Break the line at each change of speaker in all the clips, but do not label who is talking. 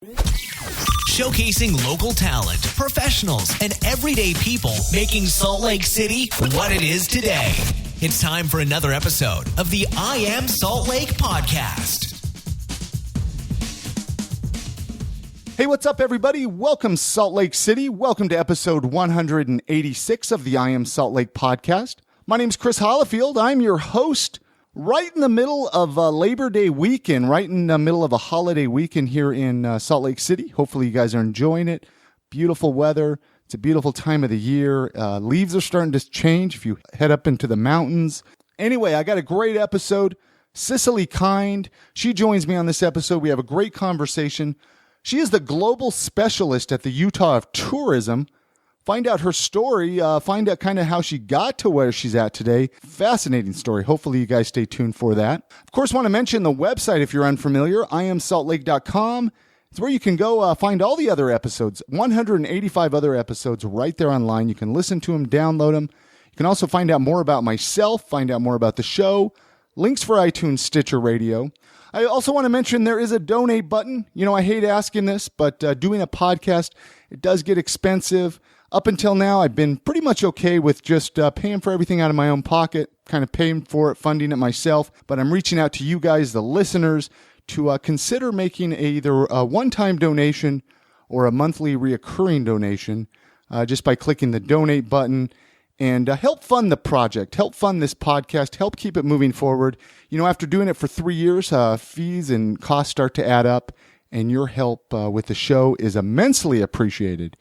Showcasing local talent, professionals, and everyday people making Salt Lake City what it is today. It's time for another episode of the I Am Salt Lake podcast.
Hey, what's up, everybody? Welcome, Salt Lake City. Welcome to episode 186 of the I Am Salt Lake podcast. My name's Chris Hollifield. I'm your host. Right in the middle of Labor Day weekend, right in the middle of a holiday weekend here in Salt Lake City. Hopefully you guys are enjoying it. Beautiful weather. It's a beautiful time of the year. Leaves are starting to change if you head up into the mountains. Anyway, I got a great episode. Cicily Kind. She joins me on this episode. We have a great conversation. She is the global specialist at the Utah of Tourism. Find out her story, find out kind of how she got to where she's at today. Fascinating story. Hopefully you guys stay tuned for that. Of course, want to mention the website if you're unfamiliar, iamsaltlake.com. It's where you can go find all the other episodes, 185 other episodes right there online. You can listen to them, download them. You can also find out more about myself, find out more about the show, links for iTunes, Stitcher Radio. I also want to mention there is a donate button. You know, I hate asking this, but doing a podcast, it does get expensive. Up until now, I've been pretty much okay with just paying for everything out of my own pocket, kind of paying for it, funding it myself. But I'm reaching out to you guys, the listeners, to consider making either a one-time donation or a monthly reoccurring donation just by clicking the donate button and help fund the project, help fund this podcast, help keep it moving forward. You know, after doing it for 3 years, fees and costs start to add up. And your help with the show is immensely appreciated.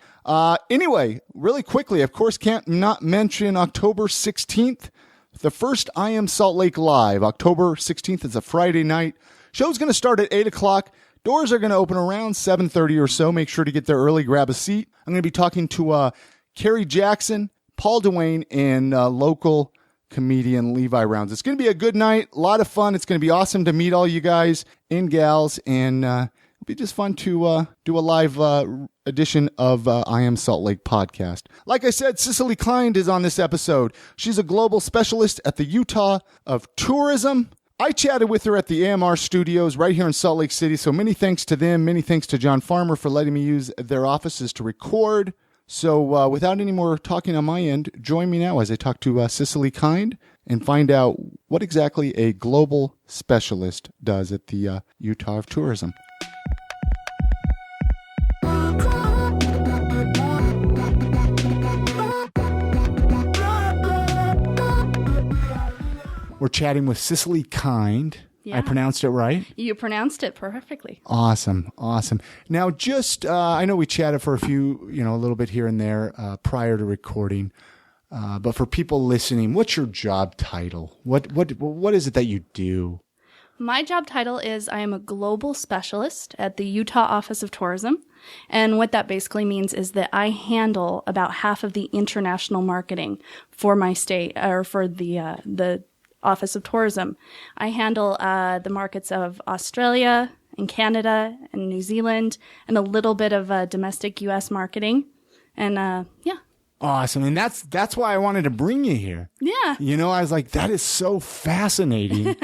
Anyway, really quickly, of course, can't not mention October 16th, the first I Am Salt Lake Live. October 16th is a Friday night. Show's going to start at 8 o'clock. Doors are going to open around 7:30 or so. Make sure to get there early, grab a seat. I'm going to be talking to Carrie Jackson, Paul Duane, and local comedian Levi Rounds. It's going to be a good night, a lot of fun. It's going to be awesome to meet all you guys and gals, and it'll be just fun to do a live edition of I Am Salt Lake podcast. Like I said, Cicily Kind is on this episode. She's a global specialist at the Utah of Tourism. I chatted with her at the AMR studios right here in Salt Lake City, so many thanks to them. Many thanks to John Farmer for letting me use their offices to record. So without any more talking on my end, join me now as I talk to Cicily Kind and find out what exactly a global specialist does at the Utah of Tourism. We're chatting with Cicily Kind. Yeah. I pronounced it right?
You pronounced it perfectly.
Awesome. Now, just, I know we chatted for a little bit here and there prior to recording, but for people listening, what's your job title? What is it that you do?
My job title is I am a global specialist at the Utah Office of Tourism. And what that basically means is that I handle about half of the international marketing for my state, or for the Office of Tourism. I handle the markets of Australia and Canada and New Zealand and a little bit of domestic U.S. marketing. And yeah.
Awesome. And that's why I wanted to bring you here.
Yeah.
You know, I was like, that is so fascinating.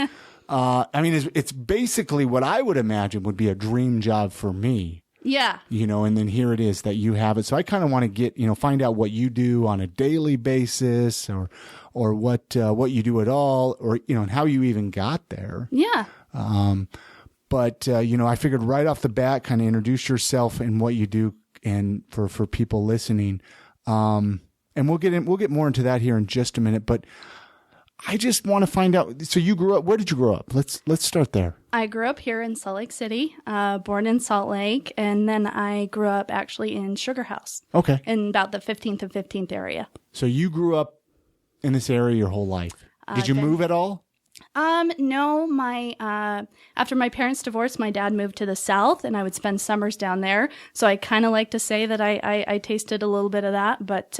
I mean, it's basically what I would imagine would be a dream job for me.
Yeah.
You know, and then here it is that you have it. So I kind of want to find out what you do on a daily basis or what you do at all, or, and how you even got there.
Yeah.
But I figured right off the bat, kind of introduce yourself and what you do, and for people listening. And we'll get more into that here in just a minute, but I just want to find out. So you grew up, where did you grow up? Let's start there.
I grew up here in Salt Lake City, born in Salt Lake, and then I grew up actually in Sugar House.
Okay.
In about the 15th and 15th area.
So you grew up in this area your whole life. Did you move at all?
No, after my parents divorced, my dad moved to the South and I would spend summers down there. So I kind of like to say that I tasted a little bit of that, but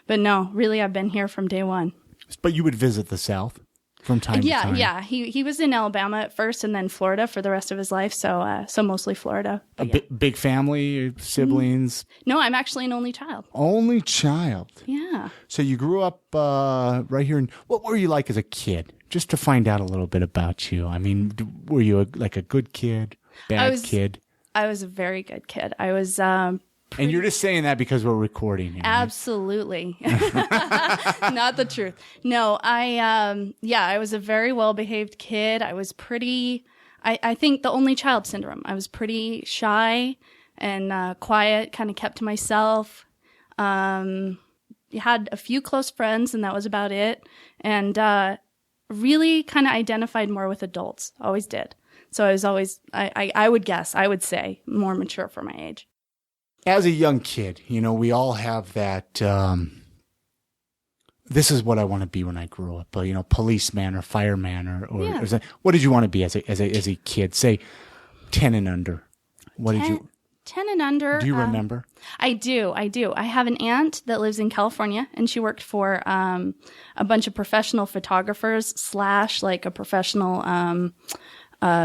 no, really I've been here from day one.
But you would visit the South from time to time.
Yeah. He was in Alabama at first and then Florida for the rest of his life. So mostly Florida.
Big family, siblings?
No, I'm actually an only child.
Only child?
Yeah.
So you grew up right here. What were you like as a kid? Just to find out a little bit about you. I mean, were you a good kid, bad kid?
I was a very good kid. I was
And you're just saying that because we're recording here.
Absolutely. Not the truth. No, I was a very well-behaved kid. I was pretty, I think the only child syndrome. I was pretty shy and quiet, kind of kept to myself. Had a few close friends, and that was about it. And really kind of identified more with adults. Always did. So I was always, I would say, more mature for my age.
As a young kid, we all have that, this is what I want to be when I grow up, policeman or fireman or what did you want to be as a kid? Say 10 and under. What did you?
10 and under.
Do you remember?
I do. I have an aunt that lives in California, and she worked for a bunch of professional photographers / like a professional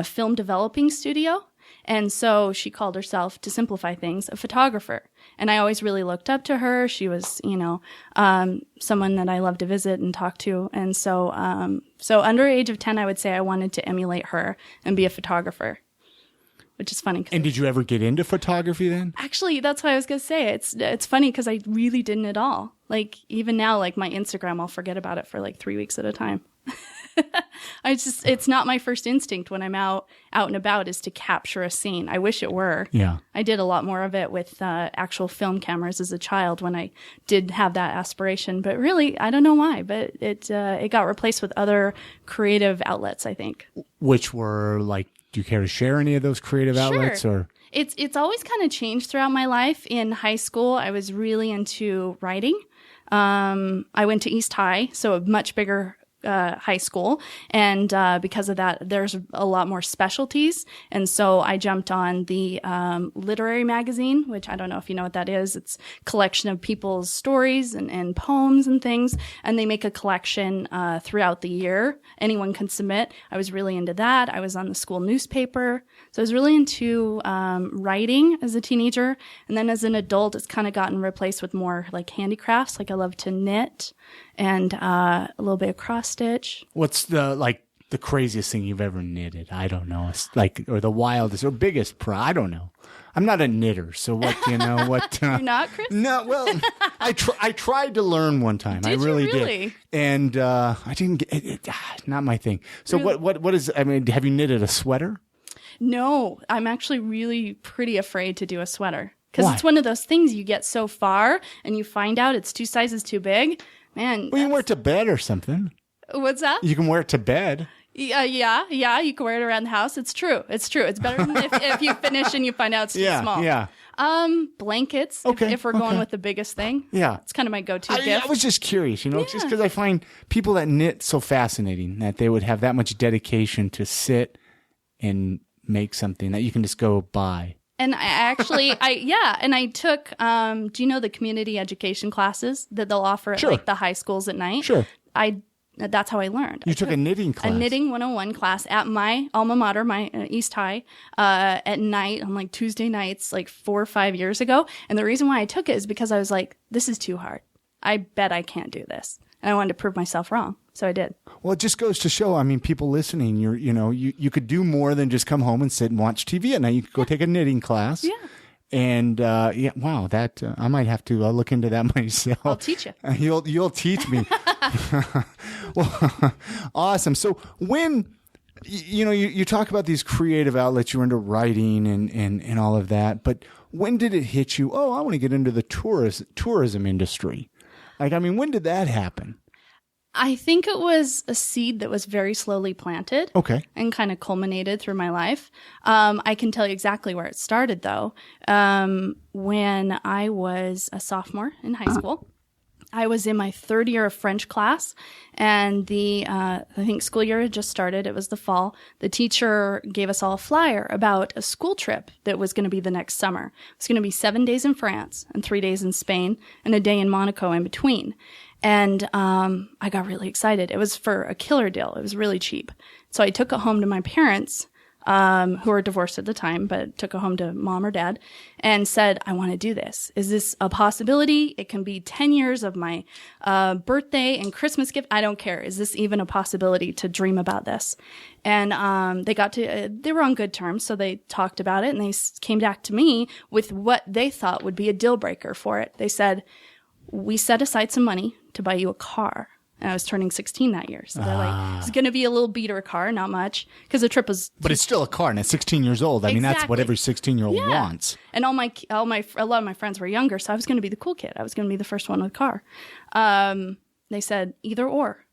film developing studio. And so she called herself, to simplify things, a photographer. And I always really looked up to her. She was, someone that I loved to visit and talk to. And so under age of 10, I would say I wanted to emulate her and be a photographer, which is funny.
And did you ever get into photography then?
Actually, that's what I was going to say. It's funny because I really didn't at all. Like, even now, like my Instagram, I'll forget about it for like 3 weeks at a time. It's not my first instinct when I'm out and about is to capture a scene. I wish it were.
Yeah.
I did a lot more of it with actual film cameras as a child when I did have that aspiration. But really, I don't know why, but it got replaced with other creative outlets, I think. Which
were like, do you care to share any of those creative outlets? Or
It's always kind of changed throughout my life. In high school, I was really into writing. I went to East High, so a much bigger high school. And because of that, there's a lot more specialties. And so I jumped on the literary magazine, which I don't know if you know what that is. It's a collection of people's stories and poems and things. And they make a collection throughout the year. Anyone can submit. I was really into that. I was on the school newspaper. So I was really into writing as a teenager. And then as an adult, it's kind of gotten replaced with more like handicrafts. Like I love to knit and a little bit of cross stitch.
What's the craziest thing you've ever knitted? I don't know. It's or the wildest or biggest I don't know. I'm not a knitter, so what? You're
not, Chris?
No. Well, I tried to learn one time. I really did, and I didn't get it. Not my thing. So really? What is? I mean, have you knitted a sweater?
No, I'm actually really pretty afraid to do a sweater because it's one of those things you get so far and you find out it's 2 sizes too big. Man,
well, you can wear it to bed or something.
What's that?
You can wear it to bed.
Yeah, you can wear it around the house. It's true. It's better than if you finish and you find out it's too small.
Yeah.
Blankets.
Okay.
If we're going with the biggest thing.
Yeah.
It's kind of my go-to gift.
I was just curious, just because I find people that knit so fascinating that they would have that much dedication to sit and make something that you can just go buy.
And I took, do you know the community education classes that they'll offer at like the high schools at night?
Sure.
That's how I learned.
You took a knitting class?
A knitting 101 class at my alma mater, my East High, at night on like Tuesday nights, like 4 or 5 years ago. And the reason why I took it is because I was like, this is too hard. I bet I can't do this. And I wanted to prove myself wrong. So I did.
Well, it just goes to show, I mean, people listening, you could do more than just come home and sit and watch TV at night. You could go take a knitting class.
Yeah.
And, wow, that, I might have to look into that myself.
I'll teach you.
You'll teach me. Well, awesome. So when, you talk about these creative outlets, you're into writing and all of that, but when did it hit you? Oh, I want to get into the tourism industry. Like, I mean, when did that happen?
I think it was a seed that was very slowly planted.
Okay.
And kind of culminated through my life. I can tell you exactly where it started, though. When I was a sophomore in high school, I was in my 3rd year of French class, and I think school year had just started. It was the fall. The teacher gave us all a flyer about a school trip that was going to be the next summer. It was going to be 7 days in France and 3 days in Spain and a day in Monaco in between. And I got really excited. It was for a killer deal. It was really cheap. So I took it home to my parents who were divorced at the time, but took her home to mom or dad, and said, I want to do this. Is this a possibility? It can be 10 years of my birthday and Christmas gift. I don't care. Is this even a possibility to dream about this? And they were on good terms, so they talked about it, and they came back to me with what they thought would be a deal breaker for it. They said, we set aside some money to buy you a car. And I was turning 16 that year. So they're like, it's going to be a little beater car, not much. Because the trip was...
But it's still a car, and at 16 years old. I mean, that's what every 16-year-old wants.
And a lot of my friends were younger, so I was going to be the cool kid. I was going to be the first one with a car. They said, either or,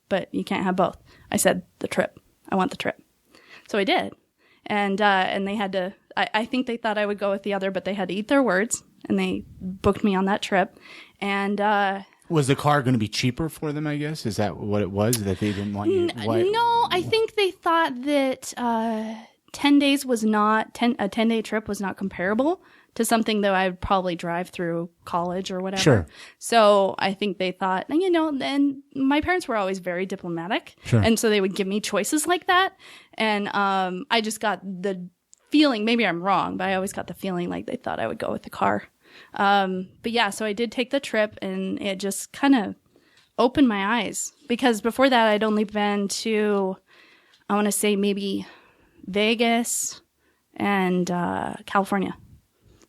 but you can't have both. I said, the trip. I want the trip. So I did. And they had to... I think they thought I would go with the other, but they had to eat their words, and they booked me on that trip. And...
was the car going to be cheaper for them, I guess? Is that what it was, that they didn't want you?
No, I think they thought that 10 days was not, a 10-day trip was not comparable to something that I would probably drive through college or whatever.
Sure.
So I think they thought, and my parents were always very diplomatic. Sure. And so they would give me choices like that. And I just got the feeling, maybe I'm wrong, but I always got the feeling like they thought I would go with the car. But yeah, so I did take the trip, and it just kind of opened my eyes, because before that I'd only been to, I want to say maybe Vegas and California.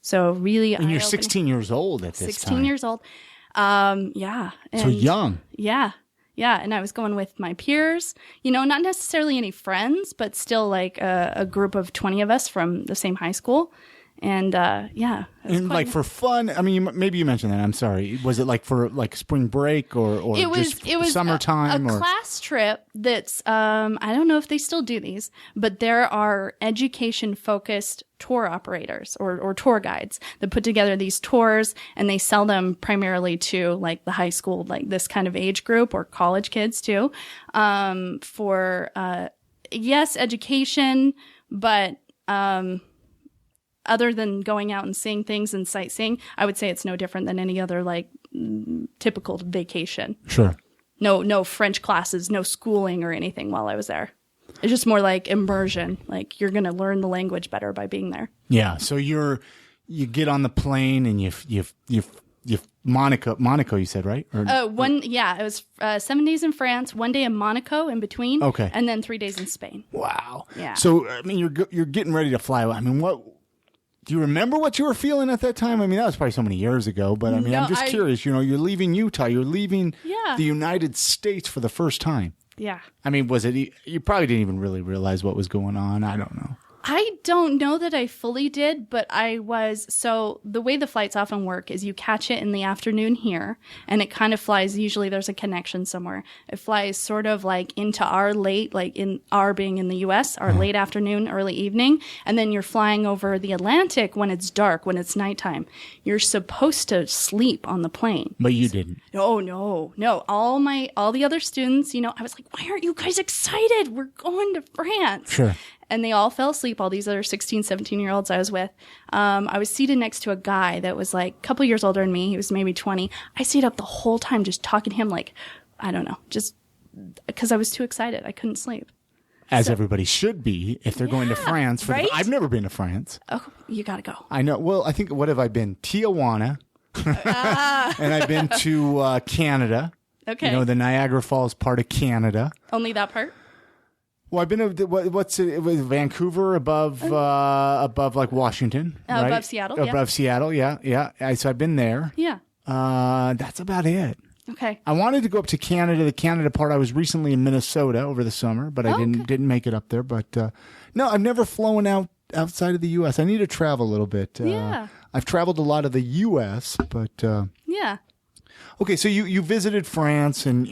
So really,
and you're 16 years old at this time.
16 years old. Yeah. And
so young.
Yeah. Yeah. And I was going with my peers, not necessarily any friends, but still like a group of 20 of us from the same high school. And yeah.
And like for fun, I mean, maybe you mentioned that. I'm sorry. Was it like for like spring break or
it was
summertime?
A class trip that's, I don't know if they still do these, but there are education focused tour operators or tour guides that put together these tours, and they sell them primarily to like the high school, like this kind of age group, or college kids too, for, yes, education, but, other than going out and seeing things and sightseeing, I would say it's no different than any other like typical vacation.
Sure.
No French classes, no schooling or anything while I was there. It's just more like immersion. Like you're going to learn the language better by being there.
Yeah. So you get on the plane and you Monaco, you said, right?
It was 7 days in France, 1 day in Monaco in between.
Okay.
And then 3 days in Spain.
Wow.
Yeah.
So, I mean, you're getting ready to fly. I mean, do you remember what you were feeling at that time? I mean, that was probably so many years ago, but I mean, I'm just curious. You're leaving Utah. You're leaving the United States for the first time.
Yeah.
I mean, you probably didn't even really realize what was going on. I don't know.
I don't know that I fully did, but so the way the flights often work is you catch it in the afternoon here, and it kind of flies, usually there's a connection somewhere. It flies sort of like into our late, like in our being in the US, our late afternoon, early evening, and then you're flying over the Atlantic when it's dark, when it's nighttime. You're supposed to sleep on the plane.
But you didn't.
Oh, no. All the other students, I was like, why aren't you guys excited? We're going to France.
Sure.
And they all fell asleep, all these other 16, 17-year-olds I was with. I was seated next to a guy that was like a couple years older than me. He was maybe 20. I stayed up the whole time just talking to him like, I don't know, just because I was too excited. I couldn't sleep.
As everybody should be if they're going to France.
Right?
I've never been to France.
Oh, you got to go.
I know. Well, I think, what have I been? Tijuana. And I've been to Canada.
Okay.
The Niagara Falls part of Canada.
Only that part?
Well, I've been it was Vancouver above like Washington, right?
Above Seattle,
above Seattle, yeah. So I've been there.
Yeah.
That's about it.
Okay.
I wanted to go up to Canada, the Canada part. I was recently in Minnesota over the summer, but I didn't make it up there. But no, I've never flown outside of the U.S. I need to travel a little bit.
Yeah.
I've traveled a lot of the U.S., but
yeah.
Okay, so you visited France and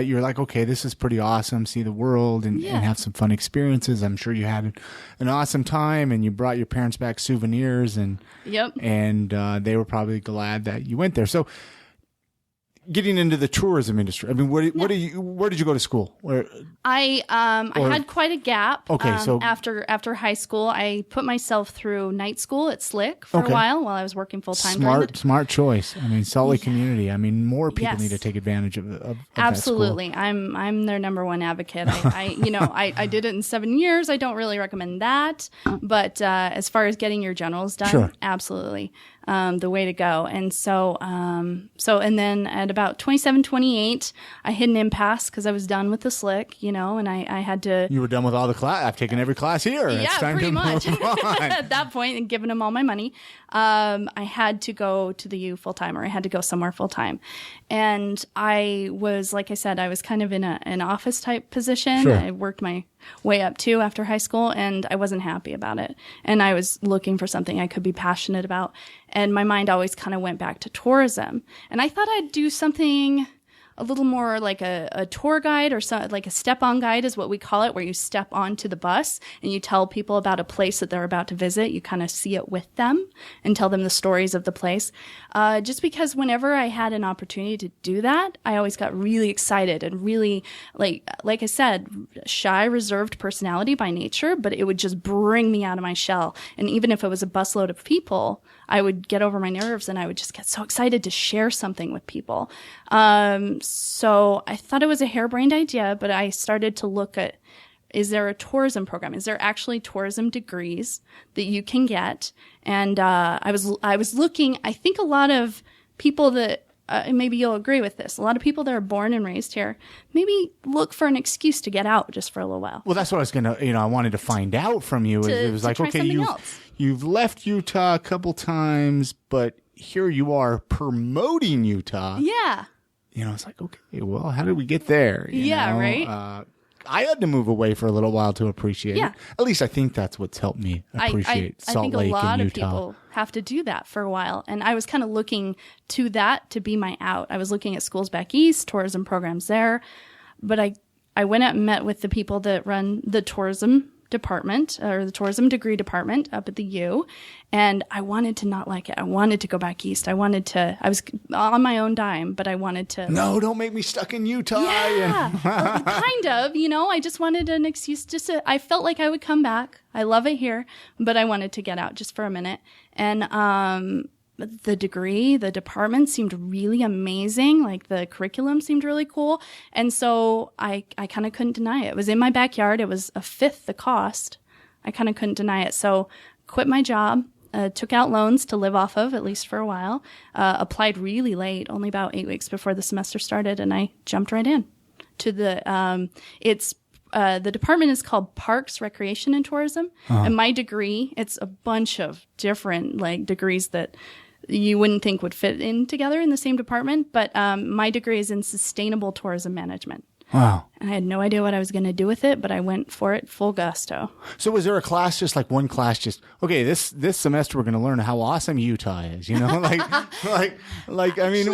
you're like, okay, this is pretty awesome. See the world and have some fun experiences. I'm sure you had an awesome time, and you brought your parents back souvenirs, and
yep,
and they were probably glad that you went there. So getting into the tourism industry? I mean, where did you go to school?
I had quite a gap.
Okay, so
after high school, I put myself through night school at Slick for a while I was working full time.
Smart choice. I mean, Salt Lake community. I mean, more people need to take advantage of
absolutely.
That school.
I'm their number one advocate. I did it in 7 years. I don't really recommend that, but as far as getting your generals done,
sure.
Absolutely. The way to go. And so and then at about 27, 28, I hit an impasse because I was done with the Slick, and I had to.
You were done with all the class. I've taken every class here.
Yeah,
it's time
pretty
to
much.
Move on.
At that point, and giving them all my money, I had to go to the U full time, or I had to go somewhere full time. And I was, like I said, I was kind of in an office type position.
Sure.
I worked my way up too after high school, and I wasn't happy about it. And I was looking for something I could be passionate about. And my mind always kind of went back to tourism. And I thought I'd do something a little more like a tour guide, or like a step-on guide is what we call it, where you step onto the bus and you tell people about a place that they're about to visit. You kind of see it with them and tell them the stories of the place. Just because whenever I had an opportunity to do that, I always got really excited and really, like I said, shy, reserved personality by nature, but it would just bring me out of my shell. And even if it was a busload of people, I would get over my nerves and I would just get so excited to share something with people. So I thought it was a harebrained idea, but I started to look at, is there a tourism program? Is there actually tourism degrees that you can get? And I was looking, I think a lot of people that, maybe you'll agree with this, a lot of people that are born and raised here maybe look for an excuse to get out just for a little while.
Well, that's what I was going to, I wanted to find out from you. It was like, okay, you've left Utah a couple times, but here you are promoting Utah.
Yeah.
It's like, okay, well, how did we get there?
Right?
I had to move away for a little while to appreciate it. At least I think that's what's helped me appreciate Salt Lake and Utah.
I think a lot of people have to do that for a while. And I was kind of looking to that to be my out. I was looking at schools back east, tourism programs there. But I went out and met with the people that run the tourism department, or the tourism degree department up at the U, and I wanted to not like it. I wanted to go back east. I was on my own dime, but I wanted to.
No, don't make me stuck in Utah.
Yeah, kind of. I just wanted an excuse. I felt like I would come back. I love it here, but I wanted to get out just for a minute. And the department seemed really amazing. Like the curriculum seemed really cool. And so I kind of couldn't deny it. It was in my backyard. It was a fifth the cost. I kind of couldn't deny it. So quit my job, took out loans to live off of, at least for a while, applied really late, only about 8 weeks before the semester started. And I jumped right in to the department is called Parks, Recreation, and Tourism. And my degree, it's a bunch of different degrees that you wouldn't think would fit in together in the same department. But my degree is in sustainable tourism management.
Wow.
And I had no idea what I was going to do with it, but I went for it full gusto.
So was there a class, just like one class, okay, this semester we're going to learn how awesome Utah is, I mean,
Actually,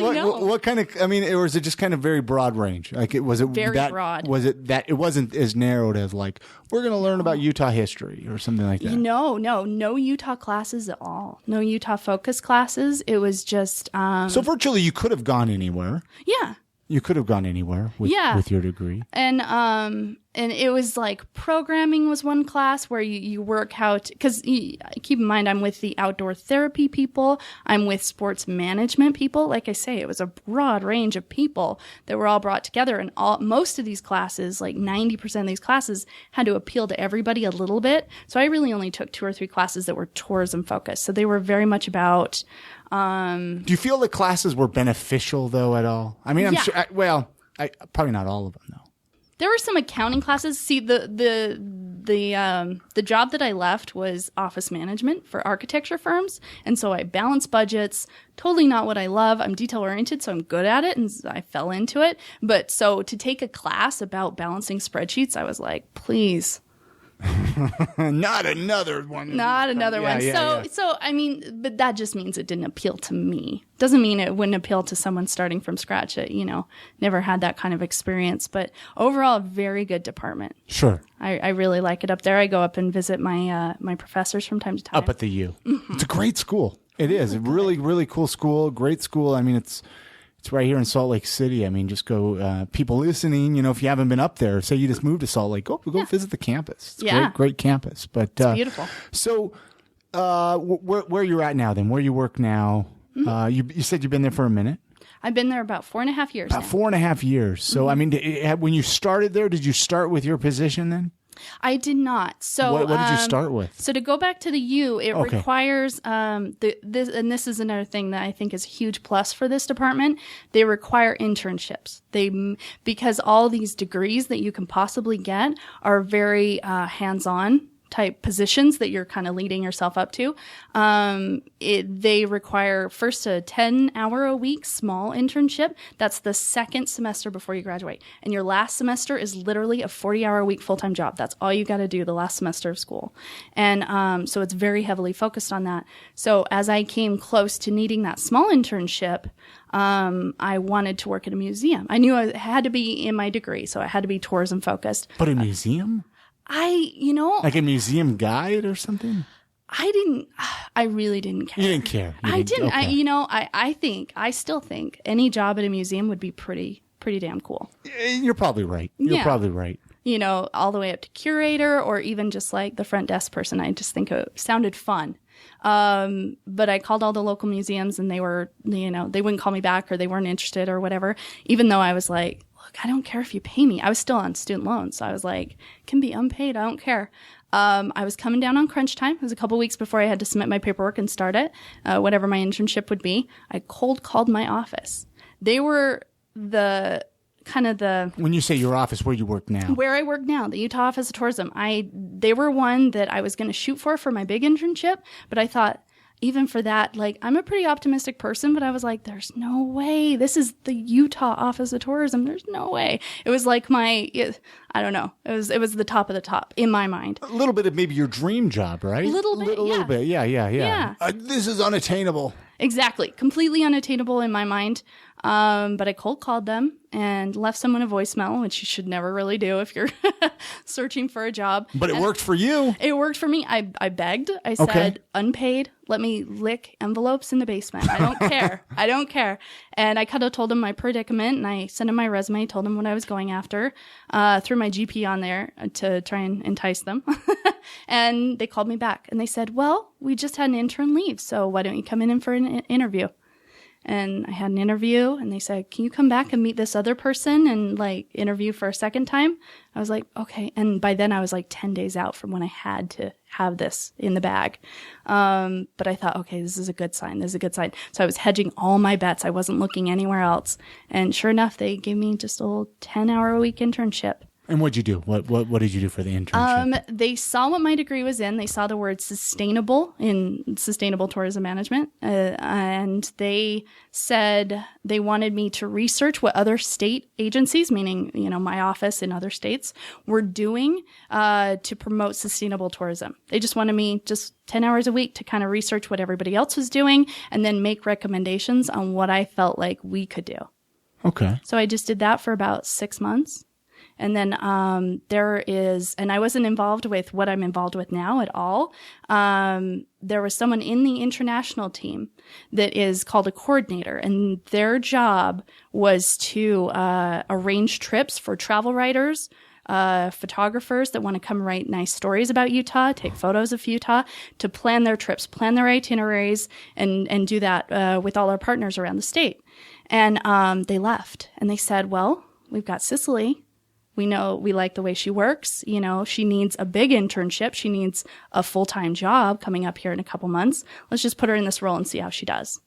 what kind of, or was it just kind of very broad range? Was it
very broad?
Was it that it wasn't as narrowed as we're going to learn about Utah history or something like that?
No Utah classes at all. No Utah focus classes. It was just,
so virtually you could have gone anywhere.
Yeah.
You could have gone anywhere with your degree.
And it was like programming was one class where you work how to, because keep in mind, I'm with the outdoor therapy people. I'm with sports management people. Like I say, it was a broad range of people that were all brought together. And most of these classes, like 90% of these classes, had to appeal to everybody a little bit. So I really only took 2 or 3 classes that were tourism focused. So they were very much about...
Do you feel the classes were beneficial though at all? I mean, I'm sure. Probably not all of them though.
There were some accounting classes. See, the job that I left was office management for architecture firms, and so I balance budgets. Totally not what I love. I'm detail oriented, so I'm good at it, and I fell into it. But so to take a class about balancing spreadsheets, I was like, please.
Not another one.
Not another one. So I mean, but that just means it didn't appeal to me. Doesn't mean it wouldn't appeal to someone starting from scratch. Never had that kind of experience. But overall, a very good department.
Sure.
I really like it up there. I go up and visit my my professors from time to time.
Up at the U. Mm-hmm. It's a great school. It is a really, really cool school. Great school. I mean, It's right here in Salt Lake City. I mean, just go, people listening, if you haven't been up there, say you just moved to Salt Lake, go visit the campus. It's a great campus. But
it's beautiful.
So where you're at now then, where you work now, you said you've been there for a minute?
I've been there about 4.5 years.
About 4.5 years. So, I mean, when you started there, did you start with your position then?
I did not. So
what did you start with?
So to go back to the U, it requires this is another thing that I think is a huge plus for this department. They require internships. Because all these degrees that you can possibly get are very hands-on type positions that you're kind of leading yourself up to. They require first a 10-hour-a-week small internship. That's the second semester before you graduate. And your last semester is literally a 40-hour-a-week full-time job. That's all you got to do the last semester of school. And so it's very heavily focused on that. So as I came close to needing that small internship, I wanted to work at a museum. I knew I had to be in my degree, so I had to be tourism focused.
But a museum? Like a museum guide or something?
I really didn't care.
You didn't care.
I didn't. Okay. I still think any job at a museum would be pretty damn cool.
You're probably right. You're probably right.
All the way up to curator or even just like the front desk person. I just think it sounded fun. But I called all the local museums and they were, they wouldn't call me back or they weren't interested or whatever, even though I was like, look, I don't care if you pay me. I was still on student loans. So I was like, can be unpaid. I don't care. I was coming down on crunch time. It was a couple weeks before I had to submit my paperwork and start it, whatever my internship would be. I cold called my office. They were when you say your office, where you work now? Where I work now, the Utah Office of Tourism. They were one that I was going to shoot for my big internship, but I thought, even for that, like, I'm a pretty optimistic person, but I was like, there's no way. This is the Utah Office of Tourism. There's no way. It was like I don't know. It was the top of the top in my mind.
A little bit of maybe your dream job, right?
A little bit.
Yeah. This is unattainable.
Exactly. Completely unattainable in my mind. But I cold called them and left someone a voicemail, which you should never really do if you're searching for a job.
But it worked for you.
It worked for me. I begged. I said, unpaid, let me lick envelopes in the basement. I don't care. I don't care. And I kind of told them my predicament and I sent them my resume, told them what I was going after, threw my GP on there to try and entice them. And they called me back and they said, well, we just had an intern leave. So why don't you come in for an interview? And I had an interview and they said, can you come back and meet this other person and like interview for a second time? I was like, okay. And by then I was like 10 days out from when I had to have this in the bag. But I thought, okay, this is a good sign. This is a good sign. So I was hedging all my bets. I wasn't looking anywhere else. And sure enough, they gave me just a little 10-hour-a-week internship. And
what'd you do? What did you do for the internship?
They saw what my degree was in. They saw the word sustainable in sustainable tourism management. And they said they wanted me to research what other state agencies, meaning, my office in other states, were doing to promote sustainable tourism. They just wanted me just 10 hours a week to kind of research what everybody else was doing and then make recommendations on what I felt like we could do.
Okay.
So I just did that for about 6 months. And then and I wasn't involved with what I'm involved with now at all. There was someone in the international team that is called a coordinator, and their job was to arrange trips for travel writers, photographers that want to come write nice stories about Utah, take photos of Utah, to plan their trips, plan their itineraries, and do that with all our partners around the state. And they left, and they said, well, we've got Cicily. We know we like the way she works. She needs a big internship. She needs a full-time job coming up here in a couple months. Let's just put her in this role and see how she does.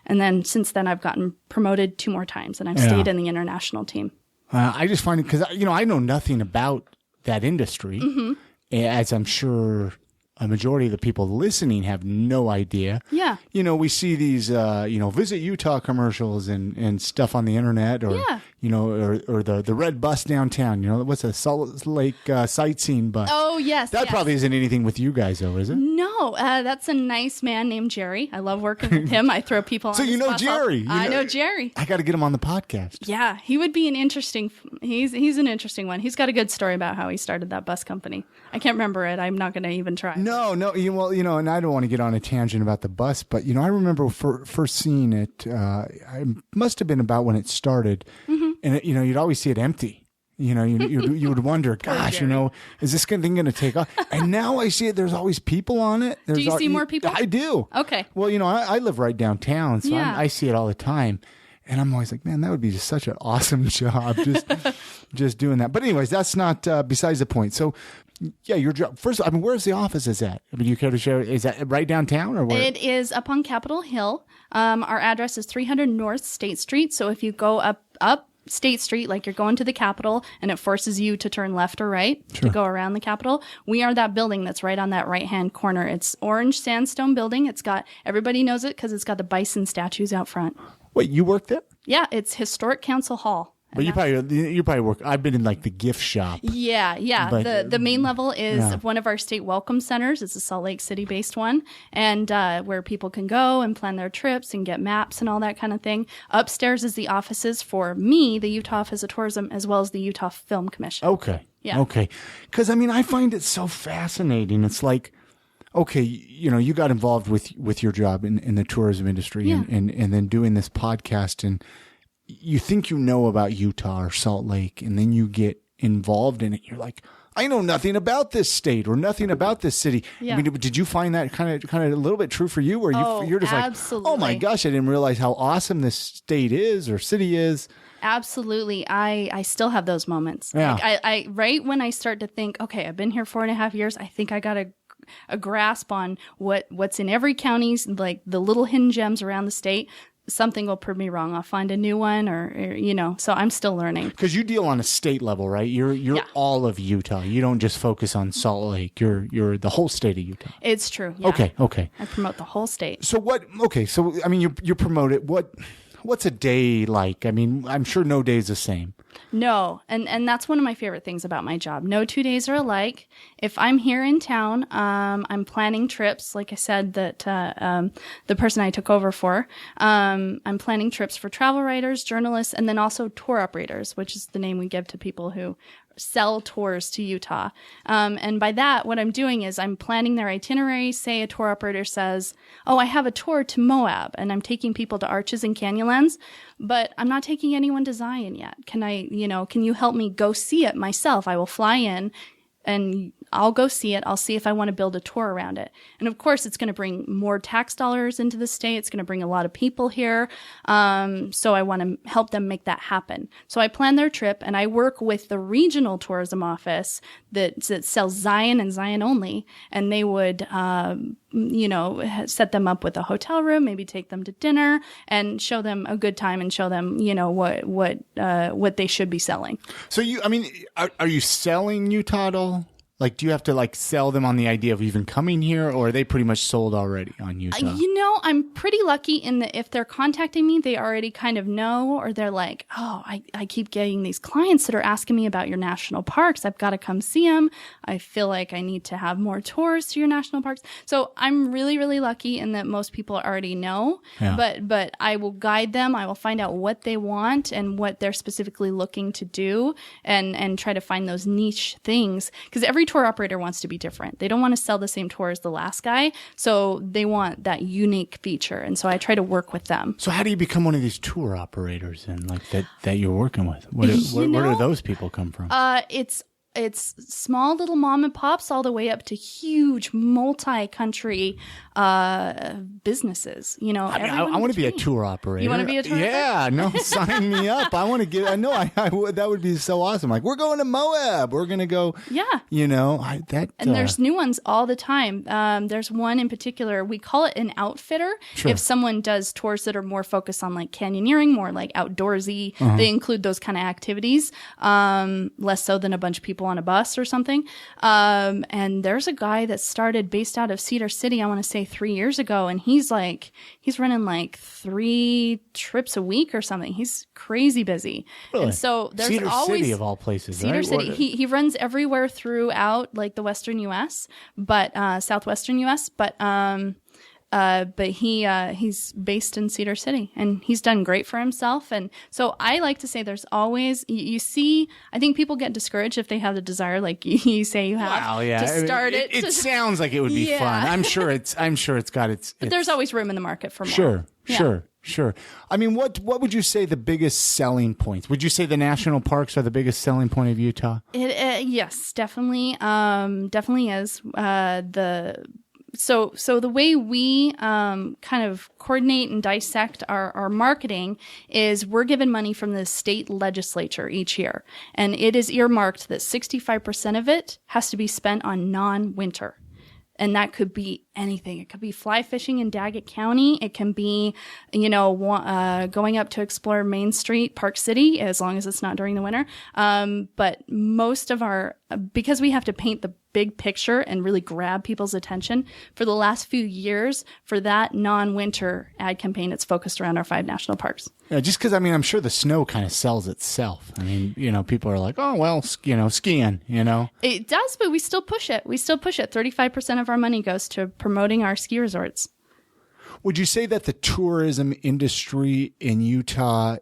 And then since then, I've gotten promoted 2 more times and I've stayed in the international team.
I just find it because, I know nothing about that industry, as I'm sure a majority of the people listening have no idea.
Yeah.
We see these, visit Utah commercials and stuff on the internet or, or the red bus downtown. What's a Salt Lake sightseeing bus?
Oh, yes.
That probably isn't anything with you guys, though, is it?
No, that's a nice man named Jerry. I love working with him. I throw people on.
So
his bus.
Jerry.
I know Jerry.
I got to get him on the podcast.
Yeah, he would be an interesting. He's an interesting one. He's got a good story about how he started that bus company. I can't remember it. I'm not going to even try.
No. And I don't want to get on a tangent about the bus, but I remember first seeing it. I must have been about when it started, and you'd always see it empty. You would wonder, gosh, is this thing going to take off? And now I see it. There's always people on it.
Do you see more people?
I do.
Okay.
Well, I live right downtown, so
Yeah.
I see it all the time. And I'm always like, man, that would be just such an awesome job, just doing that. But anyways, that's not besides the point. So, yeah, your job. First, where's the office is at? You care to share? Is that right downtown or where?
It is up on Capitol Hill. Our address is 300 North State Street. So if you go up State Street, like you're going to the Capitol, and it forces you to turn left or right to go around the Capitol, we are that building that's right on that right-hand corner. It's orange sandstone building. Everybody knows it because it's got the bison statues out front.
Wait, you work there?
Yeah, it's Historic Council Hall.
But you probably work. I've been in like the gift shop.
Yeah.
But,
the main level is one of our state welcome centers. It's a Salt Lake City based one, and where people can go and plan their trips and get maps and all that kind of thing. Upstairs is the offices for me, the Utah Office of Tourism, as well as the Utah Film Commission.
Okay.
Yeah.
Okay. Because I find it so fascinating. It's like, okay, you got involved with your job in the tourism industry, and then doing this podcast, and you think about Utah or Salt Lake, and then you get involved in it. You're like, I know nothing about this state or nothing about this city.
Yeah.
Did you find that kind of a little bit true for you, where you're just
absolutely.
like, oh my gosh, I didn't realize how awesome this state is or city is.
Absolutely. I still have those moments.
Yeah.
Like I right when I start to think, okay, I've been here 4.5 years. I think I got a grasp on what's in every county, like the little hidden gems around the state. Something will prove me wrong. I'll find a new one or so I'm still learning.
Because you deal on a state level, right? You're all of Utah. You don't just focus on Salt Lake. You're the whole state of Utah.
It's true. Yeah.
Okay.
I promote the whole state.
So you promote it. What's a day like? I'm sure no day is the same.
No, and that's one of my favorite things about my job. No 2 days are alike. If I'm here in town, I'm planning trips. Like I said, that the person I took over for, I'm planning trips for travel writers, journalists, and then also tour operators, which is the name we give to people who sell tours to Utah. And by that, what I'm doing is I'm planning their itinerary. Say a tour operator says, oh, I have a tour to Moab, and I'm taking people to Arches and Canyonlands, but I'm not taking anyone to Zion yet. Can you help me go see it myself? I will fly in and I'll go see it. I'll see if I want to build a tour around it. And of course, it's going to bring more tax dollars into the state. It's going to bring a lot of people here. So I want to help them make that happen. So I plan their trip, and I work with the regional tourism office that sells Zion and Zion only. And they would, set them up with a hotel room, maybe take them to dinner and show them a good time and show them, what they should be selling.
So are you selling Utah at all? Like, do you have to sell them on the idea of even coming here, or are they pretty much sold already on Utah?
I'm pretty lucky in that if they're contacting me, they already kind of know, or they're like, oh, I keep getting these clients that are asking me about your national parks. I've got to come see them. I feel like I need to have more tours to your national parks. So I'm really, really lucky in that most people already know, but I will guide them. I will find out what they want and what they're specifically looking to do, and try to find those niche things, because every tour operator wants to be different. They don't want to sell the same tour as the last guy, so they want that unique feature, and so I try to work with them.
So how do you become one of these tour operators and that you're working with? Where do those people come from?
It's small little mom and pops all the way up to huge multi-country businesses.
I want to be a tour operator.
You want to be a tour operator?
Yeah, no, sign me up. I want to get. I know. I would. That would be so awesome. Like, we're going to Moab. We're going to go. Yeah.
And there's new ones all the time. There's one in particular. We call it an outfitter. Sure. If someone does tours that are more focused on canyoneering, more outdoorsy, they include those kind of activities. Less so than a bunch of people people on a bus or something. And there's a guy that started based out of Cedar City, I want to say 3 years ago. And he's running like 3 trips a week or something. He's crazy busy.
Really?
And so there's
Cedar
always
City of all places,
Cedar
right?
City. He runs everywhere throughout like the Western U.S., but Southwestern U.S., but he's based in Cedar City, and he's done great for himself. And so I like to say there's always, you see, I think people get discouraged if they have the desire, like you say you have, to start it.
It sounds like it would be fun. I'm sure it's got its.
But there's always room in the market for more.
Sure. I mean, what would you say the biggest selling points? Would you say the national parks are the biggest selling point of Utah?
Yes, definitely. Definitely is. So the way we kind of coordinate and dissect our marketing is we're given money from the state legislature each year, and it is earmarked that 65% of it has to be spent on non-winter. And that could be anything. It could be fly fishing in Daggett County. It can be, going up to explore Main Street, Park City, as long as it's not during the winter. But most of because we have to paint the big picture and really grab people's attention, for the last few years, for that non-winter ad campaign, it's focused around our 5 national parks.
Yeah, just because, I mean, I'm sure the snow kind of sells itself. I mean, people are like, oh, well, skiing,
It does, but we still push it. 35% of our money goes to promoting our ski resorts.
Would you say that the tourism industry in Utah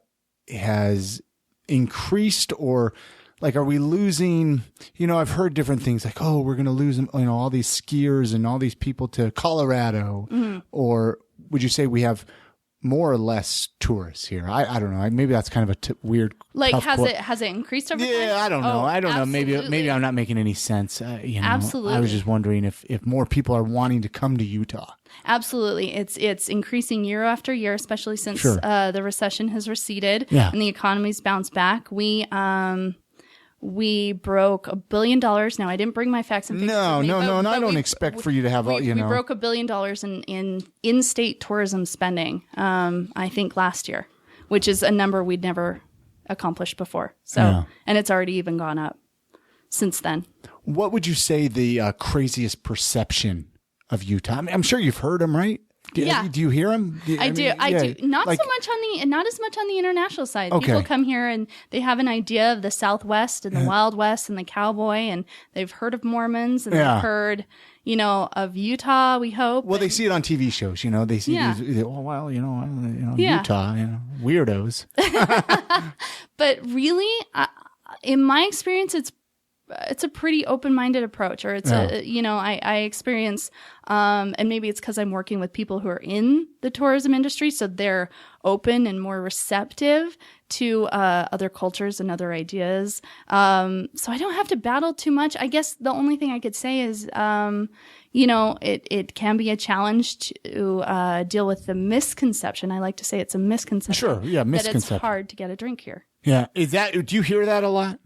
has increased, or like, are we losing, I've heard different things like, oh, we're going to lose, all these skiers and all these people to Colorado, or would you say we have more or less tourists here? I don't know. Maybe that's kind of a weird.
Like, has it increased over time?
Yeah, I don't know. I don't know. Maybe I'm not making any sense.
Absolutely.
I was just wondering if more people are wanting to come to Utah.
Absolutely. It's increasing year after year, especially since the recession has receded and the economy's bounced back. We broke $1 billion. Now, I didn't bring my facts and figures.
No. I don't expect for you to have all,
We broke $1 billion in in-state tourism spending, I think last year, which is a number we'd never accomplished before. So, and it's already even gone up since then. What
would you say the craziest perception of Utah? I mean, I'm sure you've heard them, right? Do you hear them?
I do. Not so much not as much on the international side.
Okay.
People come here and they have an idea of the Southwest and the Wild West and the cowboy, and they've heard of Mormons and they've heard, of Utah. We hope.
Well, they see it on TV shows. They see these. Utah, weirdos.
But really, in my experience, it's a pretty open-minded approach, or it's I experience, and maybe it's because I'm working with people who are in the tourism industry, so they're open and more receptive to other cultures and other ideas. So I don't have to battle too much. I guess the only thing I could say is, it can be a challenge to deal with the misconception. I like to say it's a misconception.
Sure, yeah, misconception.
That it's hard to get a drink here.
Yeah, do you hear that a lot?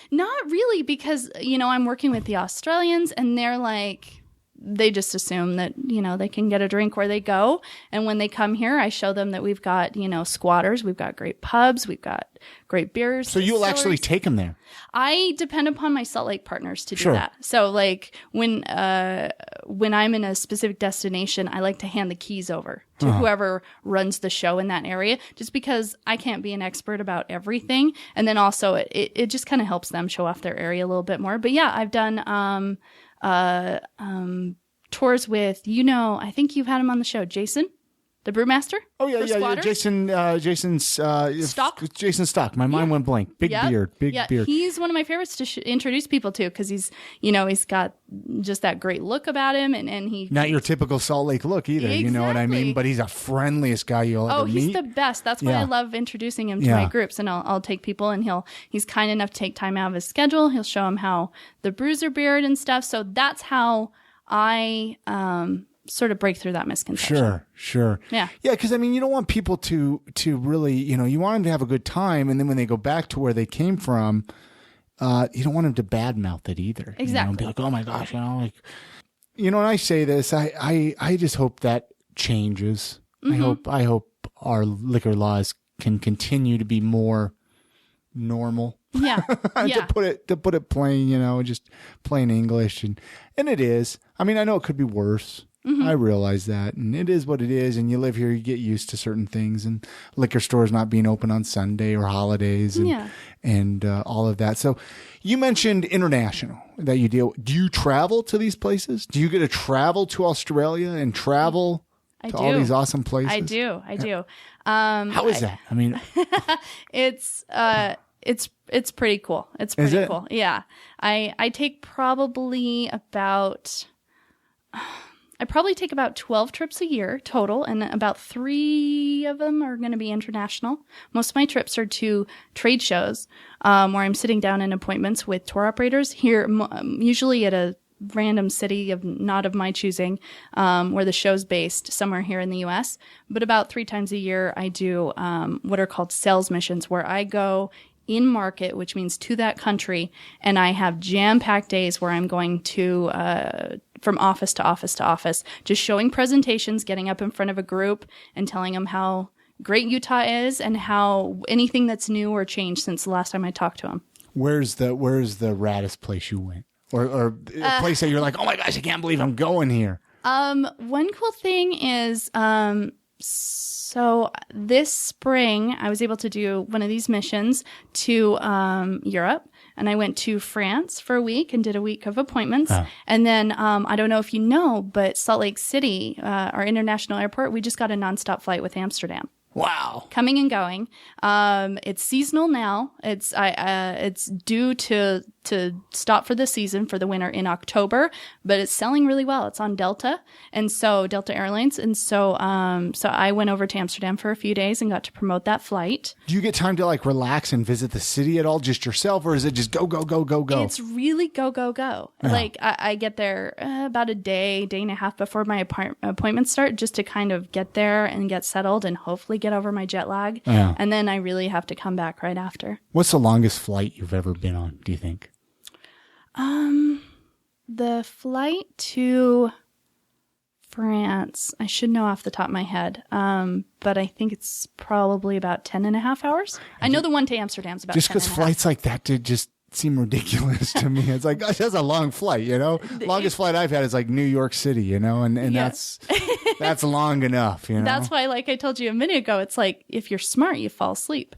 Not really, because, I'm working with the Australians, and they're like, they just assume that, they can get a drink where they go. And when they come here, I show them that we've got, squatters, we've got great pubs, we've got great beers.
So you'll actually take them there?
I depend upon my Salt Lake partners to do that. So like when I'm in a specific destination, I like to hand the keys over to whoever runs the show in that area, just because I can't be an expert about everything. And then also it just kind of helps them show off their area a little bit more. But yeah, I've done tours with, I think you've had him on the show, Jason, the brewmaster.
Oh yeah. Jason's
Stock.
Jason Stock. My mind went blank. Big beard.
He's one of my favorites to introduce people to, because he's got just that great look about him, and he
not your typical Salt Lake look either.
Exactly.
You know what I mean? But he's the friendliest guy you'll ever meet.
Oh, he's the best. That's why I love introducing him to my groups, and I'll take people, and he's kind enough to take time out of his schedule. He'll show them how the brews are brewed and stuff. So that's how I sort of break through that misconception.
Sure. Yeah, because you don't want people to really, you want them to have a good time, and then when they go back to where they came from, you don't want them to badmouth it either.
Exactly.
Be like, oh my gosh, when I say this, I just hope that changes. Mm-hmm. I hope our liquor laws can continue to be more normal
Yeah. Yeah.
to put it plain, just plain English, and it is. I mean, I know it could be worse. I realize that, and it is what it is. And you live here, you get used to certain things, and liquor stores not being open on Sunday or holidays, and all of that. So, you mentioned international that you deal. Do you travel to these places? Do you get to travel to Australia and travel to all these awesome places?
I do.
How is that? I mean,
it's pretty cool. It's pretty cool. Yeah. I take probably about 12 trips a year total, and about 3 of them are going to be international. Most of my trips are to trade shows, where I'm sitting down in appointments with tour operators here, usually at a random city not of my choosing, where the show's based, somewhere here in the U.S. But about 3 times a year, I do what are called sales missions, where I go in market, which means to that country, and I have jam-packed days where I'm going to from office to office to office, just showing presentations, getting up in front of a group and telling them how great Utah is and how anything that's new or changed since the last time I talked to them. Where's
the raddest place you went? Or a place that you're like, oh my gosh, I can't believe I'm going here.
One cool thing is, so this spring I was able to do one of these missions to Europe, and I went to France for a week and did a week of appointments. And then I don't know if you know, but Salt Lake City, our international airport, we just got a nonstop flight with Amsterdam.
Wow.
Coming and going. It's seasonal now. It's due to stop for the season for the winter in October, but it's selling really well. It's on Delta, and so Delta Airlines. And so I went over to Amsterdam for a few days and got to promote that flight.
Do you get time to like relax and visit the city at all, just yourself, or is it just go, go, go, go, go?
It's really go, go, go. Yeah. Like I get there about a day and a half before my appointments start, just to kind of get there and get settled and hopefully get over my jet lag. Yeah. And then I really have to come back right after.
What's the longest flight you've ever been on, do you think?
The flight to France, I should know off the top of my head. But I think it's probably about 10.5 hours. I know the one to Amsterdam's about 10.5.
Just because flights like that just seem ridiculous to me. It's like, gosh, that's a long flight, Longest flight I've had is like New York City, and that's long enough,
That's why, like I told you a minute ago, it's like, if you're smart, you fall asleep.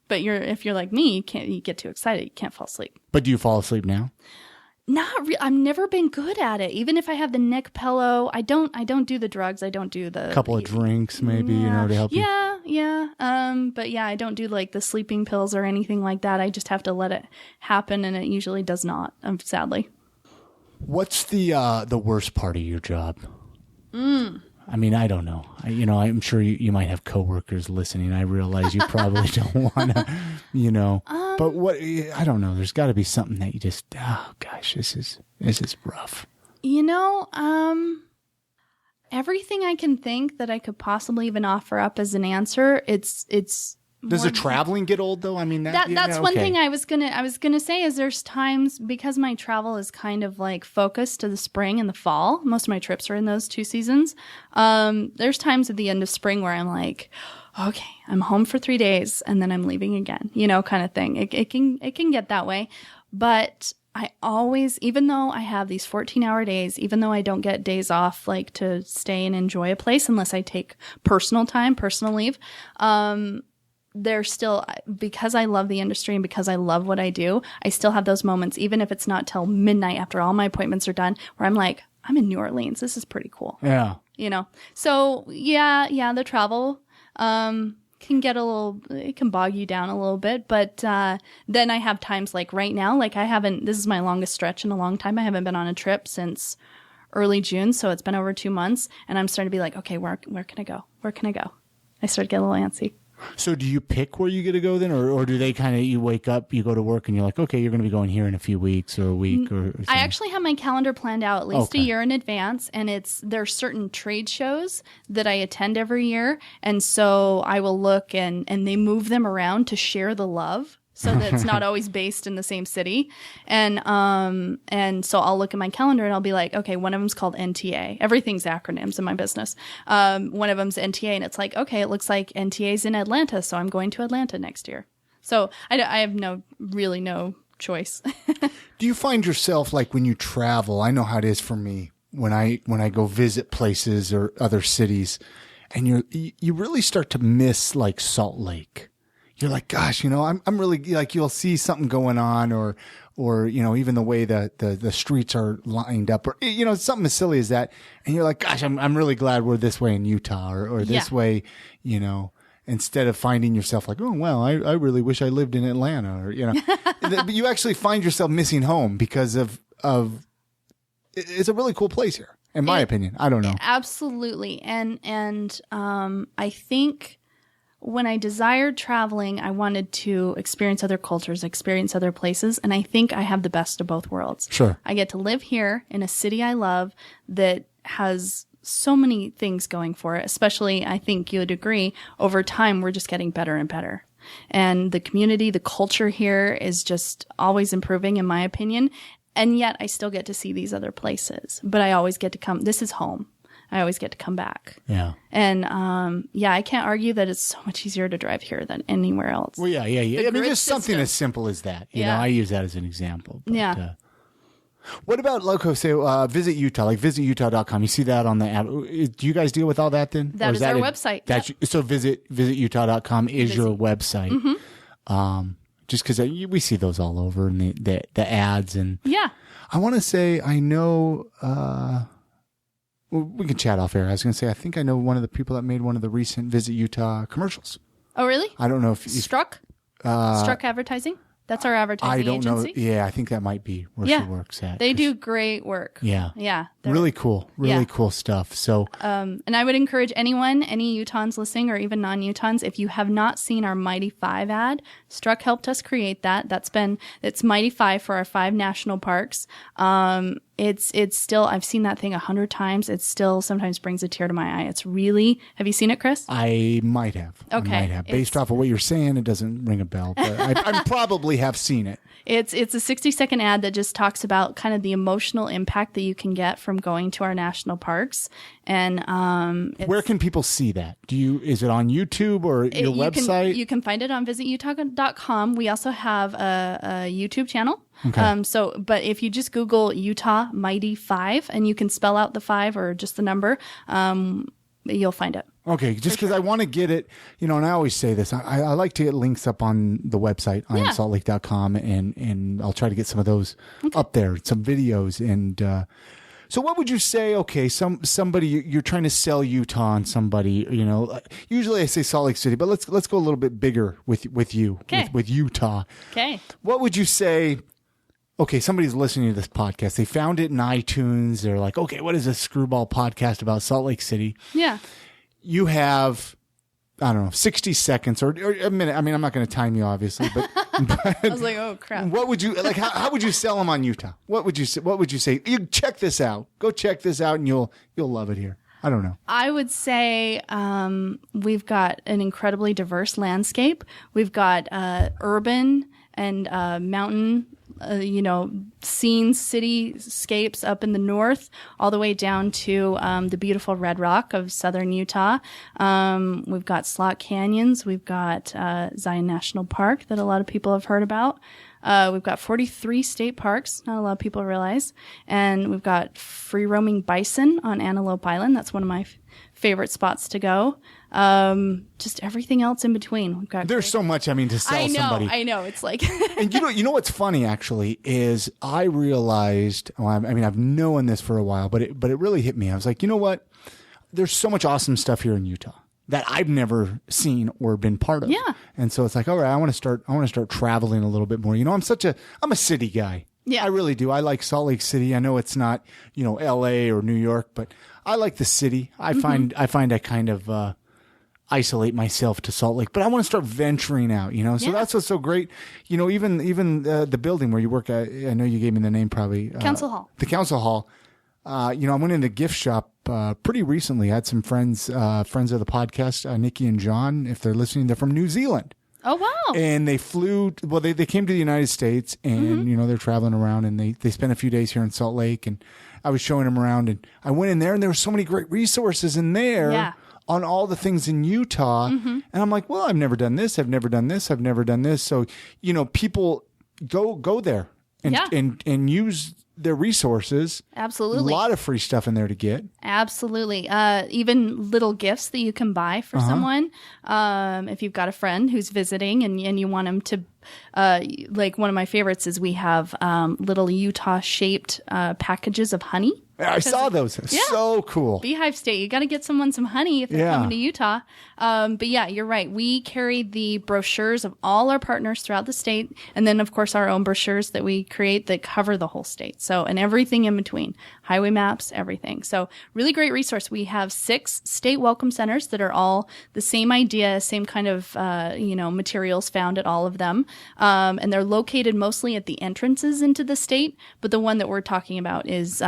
But if you're like me, you get too excited, you can't fall asleep.
But do you fall asleep now?
Not really. I've never been good at it. Even if I have the neck pillow, I don't do the drugs. I don't do the
couple of drinks, maybe, to help you.
Yeah. But yeah, I don't do like the sleeping pills or anything like that. I just have to let it happen, and it usually does not, sadly.
What's the worst part of your job? I mean, I don't know. I'm sure you might have coworkers listening. I realize you probably don't want to, but what, I don't know. There's got to be something that you just, oh gosh, this is rough.
Everything I can think that I could possibly even offer up as an answer, it's
Does the traveling get old though? I mean,
that's one thing I was gonna say is there's times, because my travel is kind of like focused to the spring and the fall. Most of my trips are in those 2 seasons. There's times at the end of spring where I'm like, okay, I'm home for 3 days and then I'm leaving again, kind of thing. It can get that way, but I always, even though I have these 14-hour days, even though I don't get days off, like to stay and enjoy a place unless I take personal leave, there's still, because I love the industry and because I love what I do, I still have those moments, even if it's not till midnight after all my appointments are done, where I'm like, I'm in New Orleans. This is pretty cool.
Yeah.
So yeah, the travel, can get it can bog you down a little bit, but then I have times like right now, like this is my longest stretch in a long time. I haven't been on a trip since early June, so it's been over 2 months, and I'm starting to be like, okay, where can I go? Where can I go? I start to get a little antsy.
So do you pick where you get to go then, or do they kind of, you wake up, you go to work, and you're like, okay, you're going to be going here in a few weeks or a week or something?
I actually have my calendar planned out at least a year in advance, and there's certain trade shows that I attend every year, and so I will look and they move them around to share the love, so that it's not always based in the same city. And so I'll look at my calendar and I'll be like, okay, one of them's called NTA. Everything's acronyms in my business. One of them's NTA, and it's like, okay, it looks like NTA's in Atlanta, so I'm going to Atlanta next year. So I have really no choice.
Do you find yourself like when you travel? I know how it is for me when I go visit places or other cities, and you really start to miss like Salt Lake. You're like, gosh, I'm really like, you'll see something going on or even the way the streets are lined up or, something as silly as that. And you're like, gosh, I'm really glad we're this way in Utah or this way, instead of finding yourself like, oh, well, I really wish I lived in Atlanta or, but you actually find yourself missing home because of it's a really cool place here, in my opinion. I don't know.
Absolutely. And I think when I desired traveling, I wanted to experience other cultures, experience other places. And I think I have the best of both worlds.
Sure.
I get to live here in a city I love that has so many things going for it, especially, I think you would agree, over time, we're just getting better and better. And the community, the culture here is just always improving, in my opinion. And yet I still get to see these other places, but I always get to come. This is home. I always get to come back.
Yeah.
And, I can't argue that it's so much easier to drive here than anywhere else.
Well, yeah. I mean, just something
system.
as simple as that.
Yeah.
I use that as an example. But,
Yeah.
What about Loco? Say, Visit Utah, like visitutah.com. You see that on the app. Do you guys deal with all that then?
That is our website.
So visitutah.com is your website.
Mm-hmm.
Just because we see those all over and the ads and
Yeah.
I want to say I know. We can chat off air. I was going to say I think I know one of the people that made one of the recent Visit Utah commercials.
Oh, really?
I don't know if
Struck Advertising. That's our advertising
I don't
agency.
know. Yeah, I think that might be where she works at.
They do great work.
Yeah.
Yeah.
Really cool. Really cool stuff. So,
and I would encourage anyone, any Utahns listening or even non-Utahns, if you have not seen our Mighty 5 ad, Struck helped us create that. It's Mighty 5 for our 5 national parks. It's still, I've seen that thing 100 times. It still sometimes brings a tear to my eye. It's really, have you seen it, Chris?
I might have.
Okay.
I might have. Based off of what you're saying, it doesn't ring a bell, but I probably have seen it.
It's a 60-second ad that just talks about kind of the emotional impact that you can get from going to our national parks. And
where can people see that? Is it on YouTube or your website?
You can find it on visitutah.com. We also have a YouTube channel.
Okay.
But if you just Google Utah Mighty 5 and you can spell out the 5 or just the number, you'll find it.
Okay, just because I want to get it, and I always say this, I like to get links up on the website, iamsaltlake.com, and I'll try to get some of those up there, some videos. And so what would you say, okay, somebody, you're trying to sell Utah on somebody, usually I say Salt Lake City, but let's go a little bit bigger with you, with Utah.
Okay.
What would you say? Okay, somebody's listening to this podcast. They found it in iTunes. They're like, okay, what is a screwball podcast about Salt Lake City?
Yeah.
You have, I don't know, 60 seconds or a minute. I mean, I'm not going to time you, obviously, but
I was like, oh crap.
What would you like? How would you sell them on Utah? What would you say? What would you say? You check this out. Go check this out, and you'll love it here. I don't know. I
would say we've got an incredibly diverse landscape. We've got urban and mountain, scenes, cityscapes up in the north, all the way down to the beautiful Red Rock of southern Utah. We've got slot canyons. We've got Zion National Park that a lot of people have heard about. We've got 43 state parks, not a lot of people realize. And we've got free roaming bison on Antelope Island. That's one of my favorite spots to go. Just everything else in between. We've got
There's so much, to sell somebody.
I know. It's like,
and you know what's funny actually is I realized, I've known this for a while, but it really hit me. I was like, you know what? There's so much awesome stuff here in Utah that I've never seen or been part of.
Yeah.
And so it's like, all right, I want to start traveling a little bit more. I'm a city guy.
Yeah.
I really do. I like Salt Lake City. I know it's not, LA or New York, but I like the city. I find I kind of isolate myself to Salt Lake, but I want to start venturing out, So that's what's so great. Even the building where you work at, I know you gave me the name probably.
Council Hall.
The Council Hall. I went in the gift shop pretty recently. I had some friends of the podcast, Nikki and John, if they're listening, they're from New Zealand.
Oh, wow.
And they flew, they came to the United States and, they're traveling around and they spent a few days here in Salt Lake and I was showing them around and I went in there and there were so many great resources in there on all the things in Utah. And I'm like, well, I've never done this. I've never done this. I've never done this. So, people go there and use their resources.
Absolutely.
A lot of free stuff in there to get.
Absolutely. Even little gifts that you can buy for someone. If you've got a friend who's visiting and you want them to, like one of my favorites is we have little Utah shaped packages of honey.
I saw those. So cool.
Beehive State. You got to get someone some honey if they're coming to Utah. But yeah, you're right. We carry the brochures of all our partners throughout the state. And then, of course, our own brochures that we create that cover the whole state. So, and everything in between. Highway maps, everything. So, really great resource. We have 6 state welcome centers that are all the same idea, same kind of, materials found at all of them. And they're located mostly at the entrances into the state. But the one that we're talking about is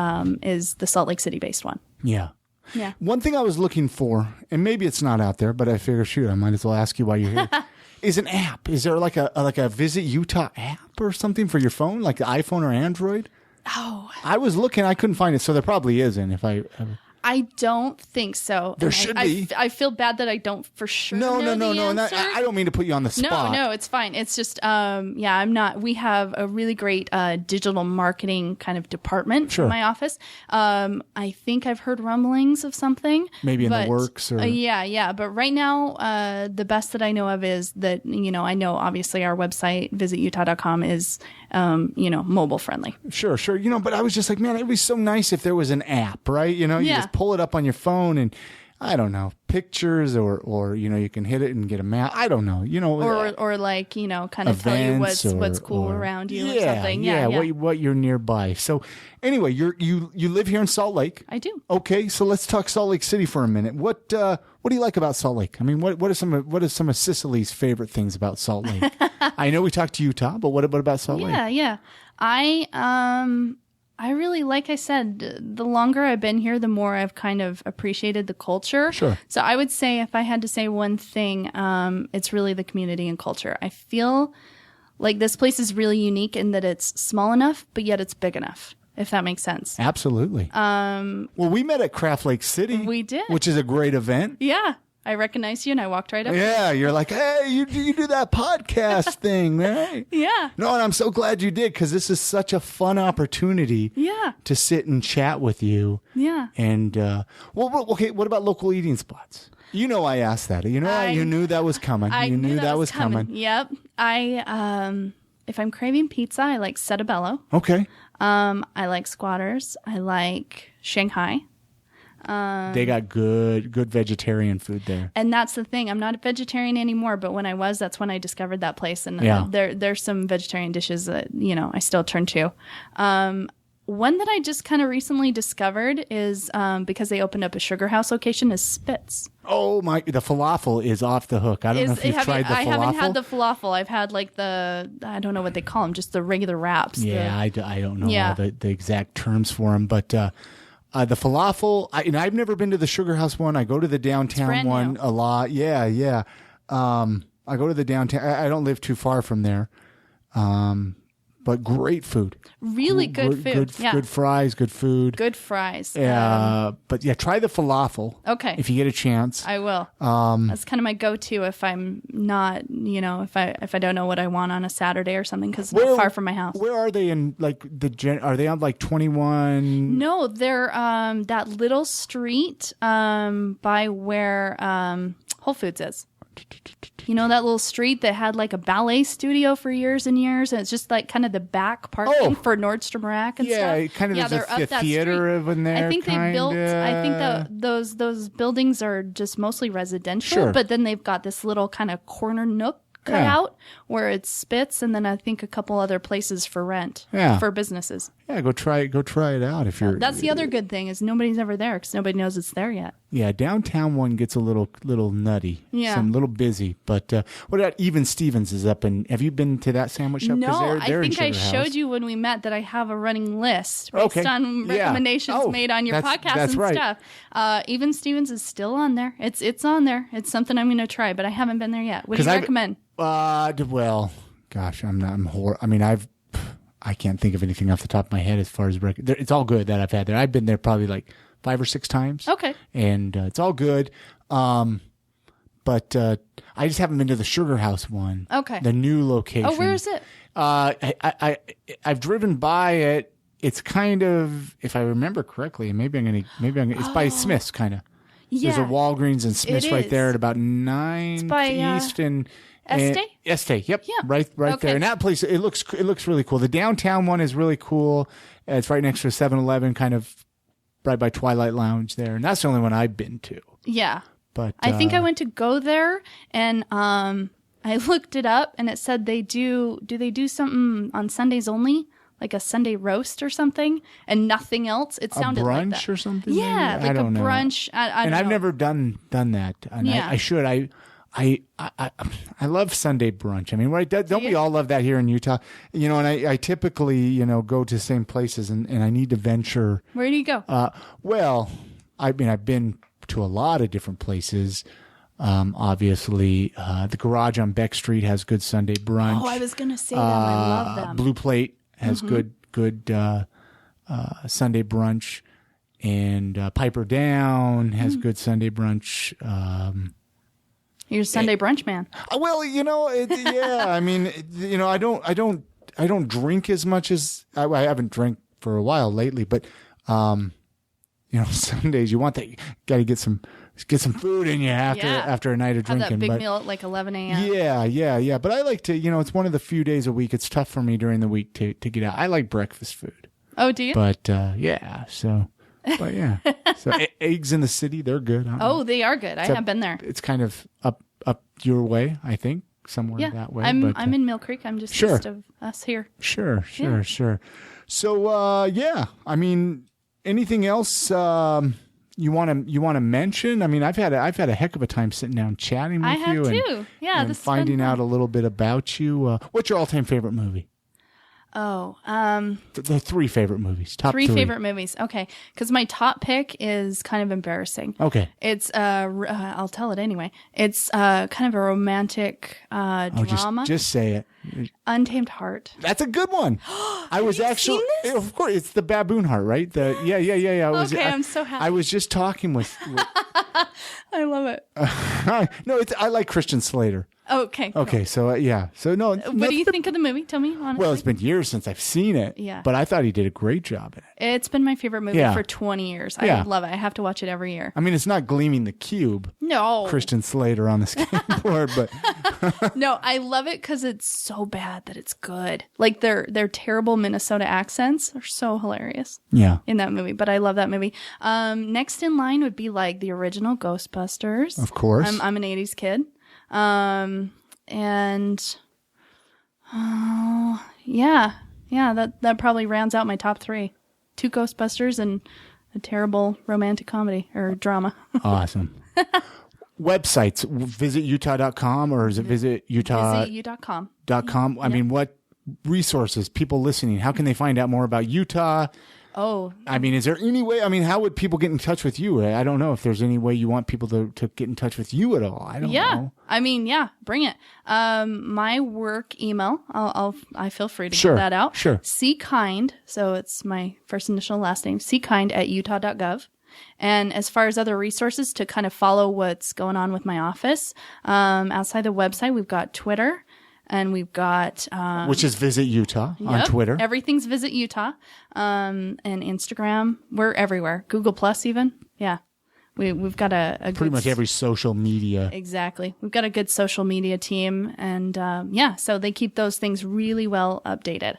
the Salt Lake City based one.
Yeah.
Yeah.
One thing I was looking for, and maybe it's not out there, but I figure, shoot, I might as well ask you while you're here, is an app. Is there like a Visit Utah app or something for your phone, like the iPhone or Android?
Oh.
I was looking, I couldn't find it, so there probably isn't.
I don't think so.
There should be.
I feel bad that I don't for sure.
No.
Answer.
I don't mean to put you on the spot.
No, it's fine. It's just, I'm not. We have a really great digital marketing kind of department in my office. I think I've heard rumblings of something.
Maybe in the works. Or...
yeah. But right now, the best that I know of is that, I know obviously our website, visitutah.com, is, mobile friendly.
Sure. But I was just like, man, it'd be so nice if there was an app, right? You just pull it up on your phone and I don't know, pictures or you can hit it and get a map. I don't know,
or like, kind of tell you what's cool around you or something. Yeah.
What you're nearby. So anyway, you live here in Salt Lake.
I do.
Okay. So let's talk Salt Lake City for a minute. What do you like about Salt Lake? I mean, what are some of Cicily's favorite things about Salt Lake? I know we talked to Utah, but what about Salt Lake?
Yeah. I really, like I said, the longer I've been here, the more I've kind of appreciated the culture.
Sure.
So I would say if I had to say one thing, it's really the community and culture. I feel like this place is really unique in that it's small enough, but yet it's big enough, if that makes sense.
Absolutely. Well, we met at Craft Lake City.
We did.
Which is a great event.
Yeah. I recognized you and I walked right up.
Yeah, you're like, hey, you do that podcast thing, right?
Yeah.
No, and I'm so glad you did because this is such a fun opportunity.
Yeah.
To sit and chat with you.
Yeah.
And okay, what about local eating spots? I asked that. You knew that was coming. You knew that was coming.
Yep. If I'm craving pizza, I like Settebello.
Okay.
I like Squatters. I like Shanghai.
They got good vegetarian food there.
And that's the thing. I'm not a vegetarian anymore, but when I was, that's when I discovered that place. And there's some vegetarian dishes that, I still turn to. One that I just kind of recently discovered is, because they opened up a Sugar House location, is Spitz.
Oh my, the falafel is off the hook. I don't know if you've tried the falafel. I haven't had
the falafel. I've had like I don't know what they call them, just the regular wraps.
Yeah, I don't know all the exact terms for them, but the falafel, I've never been to the Sugar House one. I go to the downtown one a lot. Yeah. I go to the downtown. I don't live too far from there. But great food.
Really good food.
Good fries, good food.
Good fries.
But try the falafel.
Okay.
If you get a chance.
I will. That's kind of my go-to if I'm not, if I don't know what I want on a Saturday or something because it's not far from my house.
Where are they in are they on like 21?
No, they're that little street by where Whole Foods is. That little street that had like a ballet studio for years and years, and it's just like kind of the back parking for Nordstrom Rack and stuff.
Yeah, kind of there's a theater in there.
I think they built. I think those buildings are just mostly residential, but then they've got this little kind of corner nook cut out where it's Spitz, and then I think a couple other places for rent for businesses. Yeah,
go try it out if you're.
That's the other good thing is nobody's ever there because nobody knows it's there yet.
Yeah, downtown one gets a little nutty. Yeah, a little busy. But what about Even Stevens is up and have you been to that sandwich shop?
No, I think I showed you when we met that I have a running list based on recommendations made on your podcast and stuff. Even Stevens is still on there. It's on there. It's something I'm going to try, but I haven't been there yet. What do you recommend?
Well, gosh, I can't think of anything off the top of my head as far as it's all good that I've had there. I've been there probably like 5 or 6 times.
Okay.
And it's all good. But I just haven't been to the Sugar House one.
Okay.
The new location.
Oh, where is it?
I've driven by it. It's kind of, if I remember correctly, it's by Smith's kind of.
Yeah.
There's a Walgreens and Smith's right there at about 9
by,
East and
Este?
Este, yep.
Yeah.
Right
Okay.
there. And that place, it looks really cool. The downtown one is really cool. It's right next to a 7-Eleven, kind of right by Twilight Lounge there. And that's the only one I've been to.
Yeah.
But
I think I went to go there, and I looked it up, and it said they do they do something on Sundays only? Like a Sunday roast or something, and nothing else. It sounded like that.
A brunch or something?
Yeah,
maybe?
like
I don't
a
know.
brunch. I don't know.
I've never done that. And
Yeah.
I should. I love Sunday brunch. I mean, right? Don't we all love that here in Utah? You know, and I typically, go to the same places, and I need to venture.
Where do you go?
Well, I mean, I've been to a lot of different places. Obviously, the Garage on Beck Street has good Sunday brunch.
Oh, I was going to say that. I love them.
Blue Plate has good Sunday brunch, and Piper Down has good Sunday brunch.
You're a Sunday brunch man.
Well, yeah. I mean, I don't drink as much as I haven't drank for a while lately, but Sundays you want that. You got to get some food in you after a night of drinking.
Have that big meal at like 11 a.m.
Yeah. But I like to, it's one of the few days a week. It's tough for me during the week to get out. I like breakfast food.
Oh, do you?
But yeah. So eggs in the city, they're good.
They are good. I have been there.
It's kind of up your way, I think, somewhere that way.
I'm in Mill Creek. I'm just east of us here.
Sure. So I mean, anything else you want to mention? I mean, I've had a heck of a time sitting down chatting with you.
I have too.
And finding out a little bit about you. What's your all-time favorite movie?
Oh,
the 3 favorite movies. Top 3
favorite movies. Okay, because my top pick is kind of embarrassing.
Okay,
it's I'll tell it anyway. It's kind of a romantic drama.
Just say it.
Untamed Heart.
That's a good one. I was actually, of course, it's the baboon heart, right? Yeah.
I'm so happy.
I was just talking with
I love it.
No, I like Christian Slater.
Okay. Cool.
Okay. So yeah. So no.
What do you think of the movie? Tell me honestly.
Well, it's been years since I've seen it.
Yeah.
But I thought he did a great job in it.
It's been my favorite movie for 20 years. I love it. I have to watch it every year.
I mean, it's not Gleaming the Cube.
No.
Christian Slater on the skateboard, but
no, I love it because it's so bad that it's good. Like their terrible Minnesota accents are so hilarious.
Yeah.
In that movie, but I love that movie. Next in line would be like the original Ghostbusters.
Of course.
I'm an 80s kid. And that probably rounds out my top 3. 2 Ghostbusters and a terrible romantic comedy or drama.
Awesome. Websites, visitutah.com or is it visitutah.com?
visitutah.com.
I mean, what resources, people listening, how can they find out more about Utah?
Oh.
I mean, is there any way, how would people get in touch with you? I don't know if there's any way you want people to get in touch with you at all. I don't know.
I mean, bring it. My work email, I feel free to give that out.
Sure.
Kind, so it's my first initial last name, Kind@utah.gov. And as far as other resources to kind of follow what's going on with my office, outside the website, we've got Twitter. And we've got...
which is Visit Utah on Twitter.
Everything's Visit Utah. And Instagram. We're everywhere. Google Plus even. Yeah. We've got a
pretty much every social media.
Exactly. We've got a good social media team. And so they keep those things really well updated.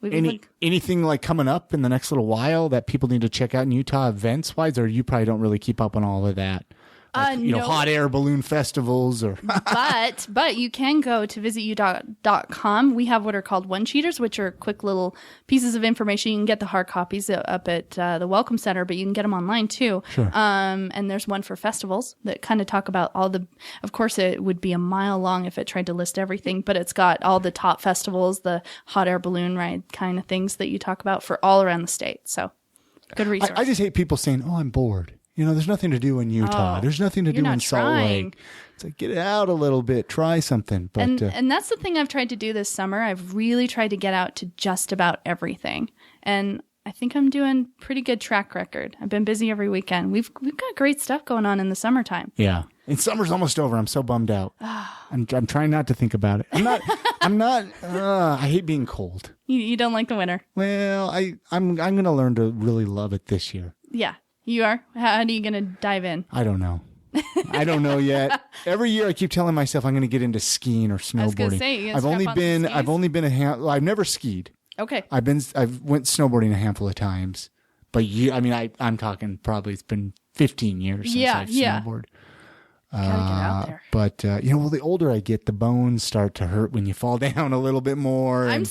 Anything like coming up in the next little while that people need to check out in Utah events-wise? Or you probably don't really keep up on all of that? No. Hot air balloon festivals or
but you can go to visitutah.com. We have what are called one-sheeters, which are quick little pieces of information. You can get the hard copies up at the Welcome Center, but you can get them online too.
Sure.
And there's one for festivals that kind of talk about of course it would be a mile long if it tried to list everything, but it's got all the top festivals, the hot air balloon ride kind of things that you talk about for all around the state. So good resource.
I just hate people saying, "Oh, I'm bored." There's nothing to do in Utah. There's nothing to do in Salt Lake. It's like, get out a little bit, try something. But,
and that's the thing I've tried to do this summer. I've really tried to get out to just about everything. And I think I'm doing pretty good track record. I've been busy every weekend. We've got great stuff going on in the summertime.
Yeah. And summer's almost over. I'm so bummed out. I'm trying not to think about it. I hate being cold.
You don't like the winter?
Well, I'm going to learn to really love it this year.
Yeah, you are. How are you going to dive in?
I don't know. I don't know yet. Every year I keep telling myself I'm going to get into skiing or snowboarding.
I was going to say,
I've only been I've never skied.
Okay.
I've went snowboarding a handful of times, but I'm talking probably it's been 15 years since I've snowboarded.
Gotta get out there.
But the older I get, the bones start to hurt when you fall down a little bit more.
I'm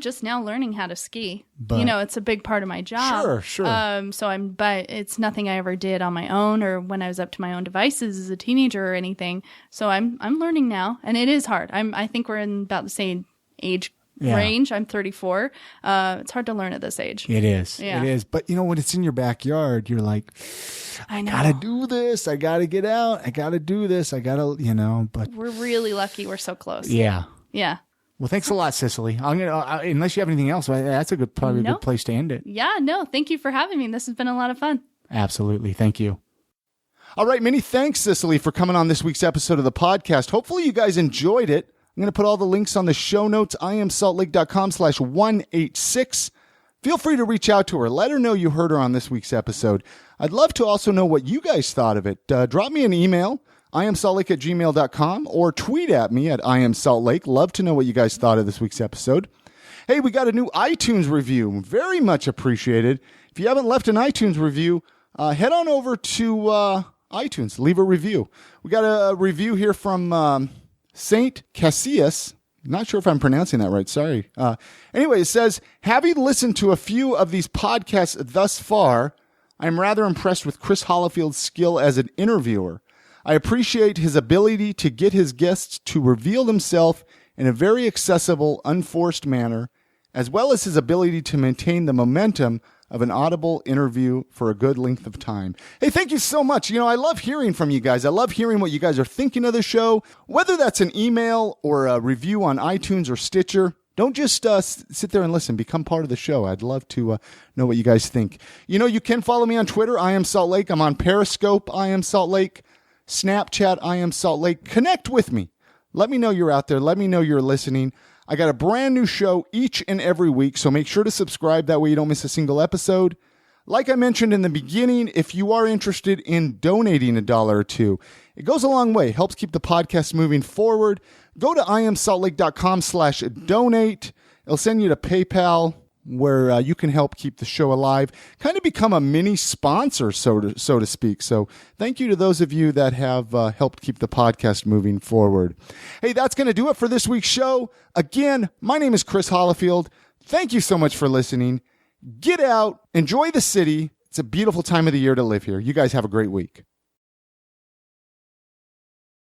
just now learning how to ski.
But,
it's a big part of my job.
Sure.
But it's nothing I ever did on my own or when I was up to my own devices as a teenager or anything. So I'm learning now, and it is hard. I think we're in about the same age range. I'm 34. It's hard to learn at this age.
It is.
Yeah.
It is. But when it's in your backyard, you're like, I gotta do this. I gotta get out. I gotta do this. I gotta, but
we're really lucky. We're so close.
Yeah.
Yeah.
Well, thanks a lot, Cicily. I'm gonna, unless you have anything else, that's probably a good place to end it.
Yeah. No, thank you for having me. This has been a lot of fun.
Absolutely. Thank you.
All right. Many thanks, Cicily, for coming on this week's episode of the podcast. Hopefully you guys enjoyed it. I'm going to put all the links on the show notes, iamsaltlake.com/186. Feel free to reach out to her. Let her know you heard her on this week's episode. I'd love to also know what you guys thought of it. Drop me an email, iamsaltlake@gmail.com, or tweet at me at iamsaltlake. Love to know what you guys thought of this week's episode. Hey, we got a new iTunes review. Very much appreciated. If you haven't left an iTunes review, head on over to iTunes. Leave a review. We got a review here from Saint Cassius. Not sure if I'm pronouncing that right. Sorry. Anyway, it says, having listened to a few of these podcasts thus far, I'm rather impressed with Chris Hollifield's skill as an interviewer. I appreciate his ability to get his guests to reveal themselves in a very accessible, unforced manner, as well as his ability to maintain the momentum of an audible interview for a good length of time. Hey, thank you so much. I love hearing from you guys. I love hearing what you guys are thinking of the show, whether that's an email or a review on iTunes or Stitcher. Don't just sit there and listen. Become part of the show. I'd love to know what you guys think. You can follow me on Twitter. I am Salt Lake. I'm on Periscope. I am Salt Lake. Snapchat. I am Salt Lake. Connect with me. Let me know you're out there. Let me know you're listening. I got a brand new show each and every week, so make sure to subscribe. That way you don't miss a single episode. Like I mentioned in the beginning, if you are interested in donating $1 or $2, it goes a long way. Helps keep the podcast moving forward. Go to iamsaltlake.com/donate. It'll send you to PayPal, where you can help keep the show alive, kind of become a mini sponsor, so to speak. So thank you to those of you that have helped keep the podcast moving forward. Hey, that's going to do it for this week's show. Again, my name is Chris Hollifield. Thank you so much for listening. Get out, enjoy the city. It's a beautiful time of the year to live here. You guys have a great week.